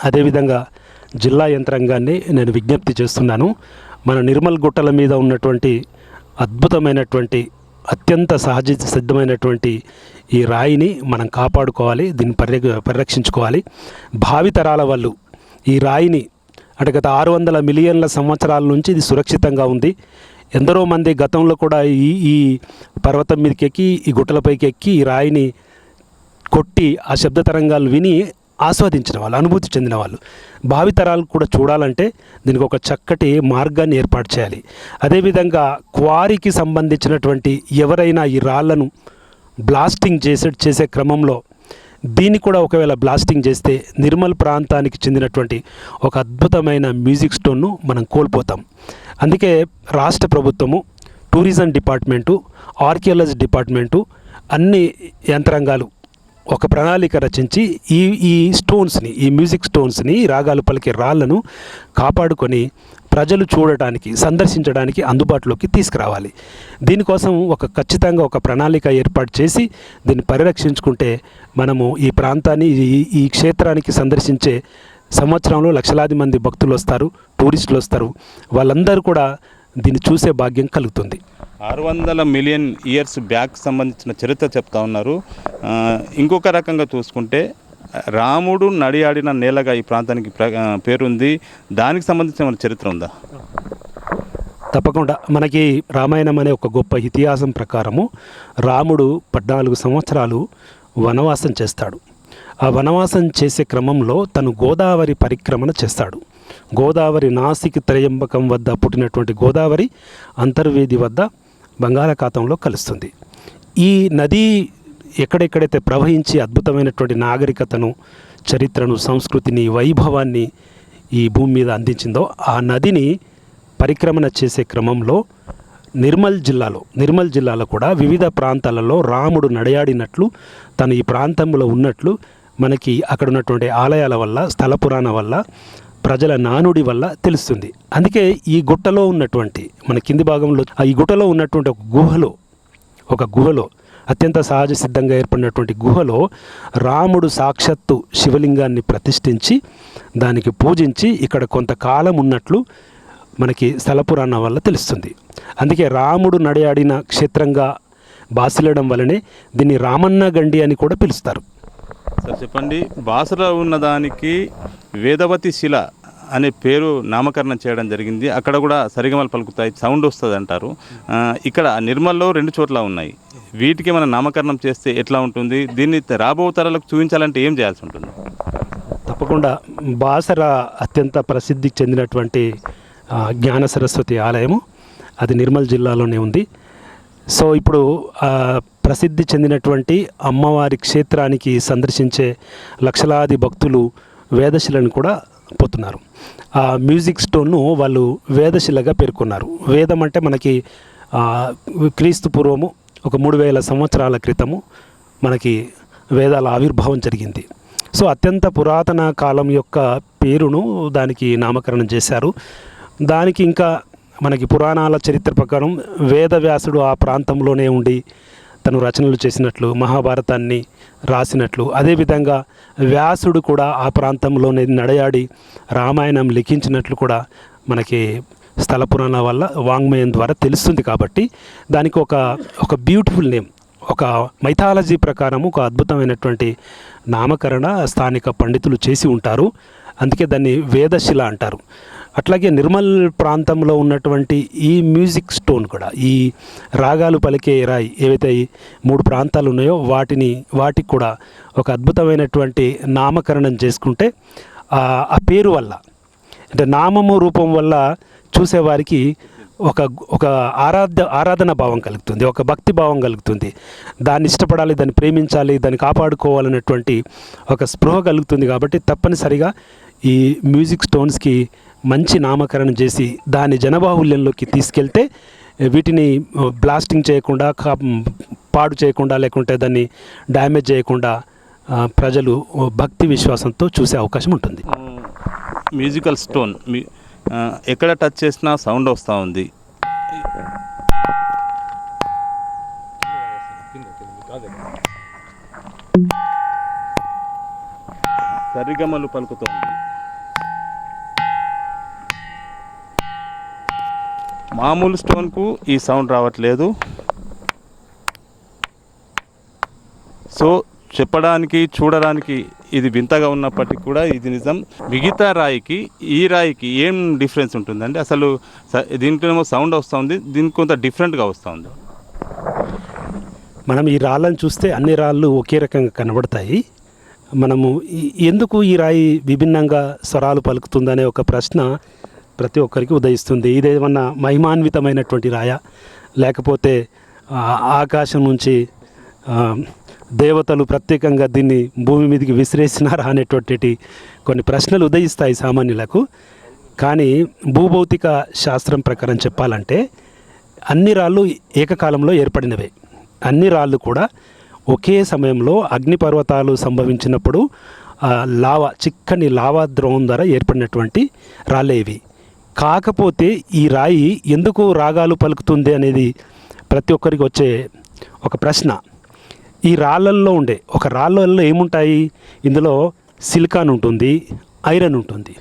అదేవిధంగా జిల్లా యంత్రాంగాన్ని నేను విజ్ఞప్తి చేస్తున్నాను. మన నిర్మల్ గుట్టల మీద ఉన్నటువంటి అద్భుతమైనటువంటి అత్యంత సహజ సిద్ధమైనటువంటి ఈ రాయిని మనం కాపాడుకోవాలి, దీన్ని పరిరక్షించుకోవాలి. భావితరాల వాళ్ళు ఈ రాయిని అంటే గత 600 మిలియన్ల సంవత్సరాల నుంచి ఇది సురక్షితంగా ఉంది. ఎందరో మంది గతంలో కూడా ఈ పర్వతం మీదకి ఎక్కి ఈ గుట్టలపైకి ఎక్కి ఈ రాయిని కొట్టి ఆ శబ్ద తరంగాలు విని ఆస్వాదించిన వాళ్ళు, అనుభూతి చెందిన వాళ్ళు. భావితరాలు కూడా చూడాలంటే దీనికి ఒక చక్కటి మార్గాన్ని ఏర్పాటు చేయాలి. అదేవిధంగా క్వారీకి సంబంధించినటువంటి ఎవరైనా ఈ రాళ్లను బ్లాస్టింగ్ చేసే క్రమంలో దీన్ని కూడా ఒకవేళ బ్లాస్టింగ్ చేస్తే నిర్మల్ ప్రాంతానికి చెందినటువంటి ఒక అద్భుతమైన మ్యూజిక్ స్టోన్ను మనం కోల్పోతాం. అందుకే రాష్ట్ర ప్రభుత్వము, టూరిజం డిపార్ట్మెంటు, ఆర్కియాలజీ డిపార్ట్మెంటు అన్ని యంత్రాంగాలు ఒక ప్రణాళిక రచించి ఈ స్టోన్స్ని, ఈ మ్యూజిక్ స్టోన్స్ని, రాగాలు పలికే రాళ్లను కాపాడుకొని ప్రజలు చూడటానికి, సందర్శించడానికి అందుబాటులోకి తీసుకురావాలి. దీనికోసం ఖచ్చితంగా ఒక ప్రణాళిక ఏర్పాటు చేసి దీన్ని పరిరక్షించుకుంటే మనము ఈ ప్రాంతాన్ని, ఈ క్షేత్రానికి సందర్శించే సంవత్సరంలో లక్షలాది మంది భక్తులు వస్తారు, టూరిస్టులు వస్తారు. వాళ్ళందరూ కూడా దీన్ని చూసే భాగ్యం కలుగుతుంది. 600 మిలియన్ ఇయర్స్ బ్యాక్ సంబంధించిన చరిత్ర చెప్తా ఉన్నారు. ఇంకొక రకంగా చూసుకుంటే రాముడు నడియాడిన నేలగా ఈ ప్రాంతానికి పేరుంది. దానికి సంబంధించిన చరిత్ర ఉందా? తప్పకుండా. మనకి రామాయణం అనే ఒక గొప్ప ఇతిహాసం ప్రకారము రాముడు 14 సంవత్సరాలు వనవాసం చేస్తాడు. ఆ వనవాసం చేసే క్రమంలో తను గోదావరి పరిక్రమణ చేస్తాడు. గోదావరి నాసిక్ త్రయంబకం వద్ద పుట్టినటువంటి గోదావరి అంతర్వేది వద్ద బంగాళాఖాతంలో కలుస్తుంది. ఈ నది ఎక్కడెక్కడైతే ప్రవహించి అద్భుతమైనటువంటి నాగరికతను, చరిత్రను, సంస్కృతిని, వైభవాన్ని ఈ భూమి మీద అందించిందో ఆ నదిని పరిక్రమణ చేసే క్రమంలో నిర్మల్ జిల్లాలో కూడా వివిధ ప్రాంతాలలో రాముడు నడయాడినట్లు, తను ఈ ప్రాంతంలో ఉన్నట్లు మనకి అక్కడ ఉన్నటువంటి ఆలయాల వల్ల, స్థల పురాణ వల్ల, ప్రజల నానుడి వల్ల తెలుస్తుంది. అందుకే ఈ గుట్టలో ఉన్నటువంటి, మన కింది భాగంలో ఈ గుట్టలో ఉన్నటువంటి ఒక గుహలో అత్యంత సహజ సిద్ధంగా ఏర్పడినటువంటి గుహలో రాముడు సాక్షాత్తు శివలింగాన్ని ప్రతిష్ఠించి దానికి పూజించి ఇక్కడ కొంతకాలం ఉన్నట్లు మనకి స్థల పురాణం వల్ల తెలుస్తుంది. అందుకే రాముడు నడయాడిన క్షేత్రంగా బాసిలడం వల్లనే దీన్ని రామన్న గండి అని కూడా పిలుస్తారు. సార్ చెప్పండి, బాసర ఉన్నదానికి వేదవతి శిల అనే పేరు నామకరణం చేయడం జరిగింది. అక్కడ కూడా సరిగమలు పలుకుతాయి, సౌండ్ వస్తుంది అంటారు. ఇక్కడ నిర్మల్లో 2 చోట్ల ఉన్నాయి. వీటికి మనం నామకరణం చేస్తే ఎట్లా ఉంటుంది? దీన్ని రాబో తరాలకు చూపించాలంటే ఏం చేయాల్సి ఉంటుంది? తప్పకుండా. బాసర అత్యంత ప్రసిద్ధికి చెందినటువంటి జ్ఞాన సరస్వతి ఆలయము అది నిర్మల్ జిల్లాలోనే ఉంది. సో ఇప్పుడు ప్రసిద్ధి చెందినటువంటి అమ్మవారి క్షేత్రానికి సందర్శించే లక్షలాది భక్తులు వేదశిలను కూడా పోతున్నారు. ఆ మ్యూజిక్ స్టోన్ను వాళ్ళు వేదశిలగా పేర్కొన్నారు. వేదం అంటే మనకి క్రీస్తు పూర్వము ఒక 3000 సంవత్సరాల క్రితము మనకి వేదాల ఆవిర్భావం జరిగింది. సో అత్యంత పురాతన కాలం యొక్క పేరును దానికి నామకరణం చేశారు. దానికి ఇంకా మనకి పురాణాల చరిత్ర ప్రకారం వేదవ్యాసుడు ఆ ప్రాంతంలోనే ఉండి తను రచనలు చేసినట్లు, మహాభారతాన్ని రాసినట్లు, అదేవిధంగా వ్యాసుడు కూడా ఆ ప్రాంతంలోనే నడయాడి రామాయణం లిఖించినట్లు కూడా మనకి స్థల పురాణ వల్ల, వాంగ్మయం ద్వారా తెలుస్తుంది. కాబట్టి దానికి ఒక బ్యూటిఫుల్ నేమ్, ఒక మైథాలజీ ప్రకారం ఒక అద్భుతమైనటువంటి నామకరణ స్థానిక పండితులు చేసి ఉంటారు. అందుకే దాన్ని వేదశిల అంటారు. అట్లాగే నిర్మల్ ప్రాంతంలో ఉన్నటువంటి ఈ మ్యూజిక్ స్టోన్ కూడా, ఈ రాగాలు పలికే రాయి ఏవైతే ఈ 3 ప్రాంతాలు ఉన్నాయో వాటికి కూడా ఒక అద్భుతమైనటువంటి నామకరణం చేసుకుంటే ఆ పేరు వల్ల, అంటే నామము రూపం వల్ల చూసేవారికి ఒక ఆరాధన భావం కలుగుతుంది, ఒక భక్తి భావం కలుగుతుంది. దాన్ని ఇష్టపడాలి, దాన్ని ప్రేమించాలి, దాన్ని కాపాడుకోవాలనేటువంటి ఒక స్పృహ కలుగుతుంది. కాబట్టి తప్పనిసరిగా ఈ మ్యూజిక్ స్టోన్స్కి మంచి నామకరణం చేసి దాన్ని జనబాహుల్యంలోకి తీసుకెళ్తే వీటిని బ్లాస్టింగ్ చేయకుండా, పాడు చేయకుండా, లేకుంటే దాన్ని డ్యామేజ్ చేయకుండా ప్రజలు భక్తి విశ్వాసంతో చూసే అవకాశం ఉంటుంది. మ్యూజికల్ స్టోన్ ఎక్కడ టచ్ చేసినా సౌండ్ వస్తూ ఉంది. సరిగమలు పలుకుతోంది. మామూలు స్టోన్కు ఈ సౌండ్ రావట్లేదు. సో చెప్పడానికి చూడడానికి ఇది వింతగా ఉన్నప్పటికీ కూడా ఇది నిజం. మిగతా రాయికి ఈ రాయికి ఏం డిఫరెన్స్ ఉంటుందండి? అసలు దీంట్లోనేమో సౌండ్ వస్తుంది, దీనికి కొంత డిఫరెంట్గా వస్తుంది. మనం ఈ రాళ్ళను చూస్తే అన్ని రాళ్ళు ఒకే రకంగా కనబడతాయి. మనము ఎందుకు ఈ రాయి విభిన్నంగా స్వరాలు పలుకుతుందనే ఒక ప్రశ్న ప్రతి ఒక్కరికి ఉదయిస్తుంది. ఇదేమన్నా మహిమాన్వితమైనటువంటి రాయ, లేకపోతే ఆకాశం నుంచి దేవతలు ప్రత్యేకంగా దీన్ని భూమి మీదకి విసిరేసినారా అనేటువంటి కొన్ని ప్రశ్నలు ఉదయిస్తాయి సామాన్యులకు. కానీ భూభౌతిక శాస్త్రం ప్రకారం చెప్పాలంటే అన్ని రాళ్ళు ఏకకాలంలో ఏర్పడినవే. అన్ని రాళ్ళు కూడా ఒకే సమయంలో అగ్నిపర్వతాలు సంభవించినప్పుడు చిక్కని లావా ద్రోవం ద్వారా ఏర్పడినటువంటి రాళ్ళే ఇవి. కాకపోతే ఈ రాయి ఎందుకు రాగాలు పలుకుతుంది అనేది ప్రతి ఒక్కరికి వచ్చే ఒక ప్రశ్న. ఈ రాళ్ళల్లో ఉండే ఒక రాళ్ళల్లో ఏముంటాయి? ఇందులో సిలికాన్ ఉంటుంది, ఐరన్ ఉంటుంది,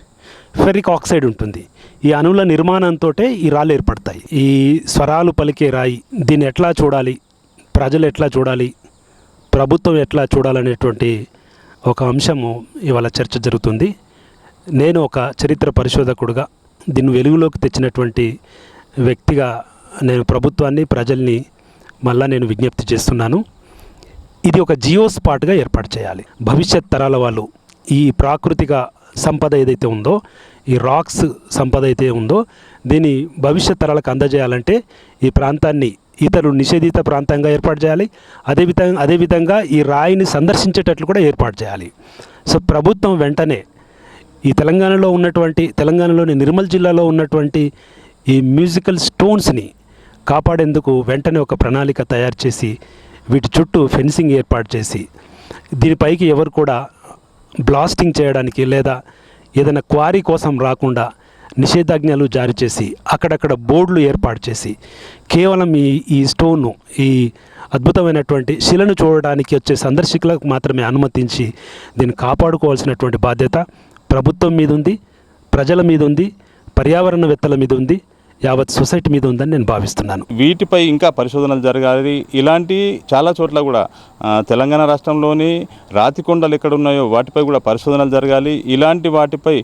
ఫెరిక్ ఆక్సైడ్ ఉంటుంది. ఈ అణువుల నిర్మాణంతో ఈ రాళ్ళు ఏర్పడతాయి. ఈ స్వరాలు పలికే రాయి దీన్ని ఎట్లా చూడాలి, ప్రజలు ఎట్లా చూడాలి, ప్రభుత్వం ఎట్లా చూడాలనేటువంటి ఒక అంశము ఇవాళ చర్చ జరుగుతుంది. నేను ఒక చరిత్ర పరిశోధకుడుగా దీన్ని వెలుగులోకి తెచ్చినటువంటి వ్యక్తిగా నేను ప్రభుత్వాన్ని, ప్రజల్ని మళ్ళా నేను విజ్ఞప్తి చేస్తున్నాను. ఇది ఒక జియో స్పాట్గా ఏర్పాటు చేయాలి. భవిష్యత్ తరాల వాళ్ళు ఈ ప్రాకృతిక సంపద ఏదైతే ఉందో, ఈ రాక్స్ సంపద అయితే ఉందో, దీన్ని భవిష్యత్ తరాలకు అందజేయాలంటే ఈ ప్రాంతాన్ని ఇతరులు నిషేధిత ప్రాంతంగా ఏర్పాటు చేయాలి. అదేవిధంగా ఈ రాయిని సందర్శించేటట్లు కూడా ఏర్పాటు చేయాలి. సో ప్రభుత్వం వెంటనే ఈ తెలంగాణలోని నిర్మల్ జిల్లాలో ఉన్నటువంటి ఈ మ్యూజికల్ స్టోన్స్ని కాపాడేందుకు వెంటనే ఒక ప్రణాళిక తయారు చేసి వీటి చుట్టూ ఫెన్సింగ్ ఏర్పాటు చేసి దీనిపైకి ఎవరు కూడా బ్లాస్టింగ్ చేయడానికి లేదా ఏదైనా క్వారీ కోసం రాకుండా నిషేధాజ్ఞలు జారీ చేసి అక్కడక్కడ బోర్డులు ఏర్పాటు చేసి కేవలం ఈ స్టోన్ను, ఈ అద్భుతమైనటువంటి శిలను చూడడానికి వచ్చే సందర్శకులకు మాత్రమే అనుమతించి దీన్ని కాపాడుకోవాల్సినటువంటి బాధ్యత ప్రభుత్వం మీద ఉంది, ప్రజల మీద ఉంది, పర్యావరణవేత్తల మీద ఉంది, యావత్ సొసైటీ మీద ఉందని నేను భావిస్తున్నాను. వీటిపై ఇంకా పరిశోధనలు జరగాలి. ఇలాంటి చాలా చోట్ల కూడా తెలంగాణ రాష్ట్రంలోని రాతి కొండలు ఎక్కడున్నాయో వాటిపై కూడా పరిశోధనలు జరగాలి. ఇలాంటి వాటిపై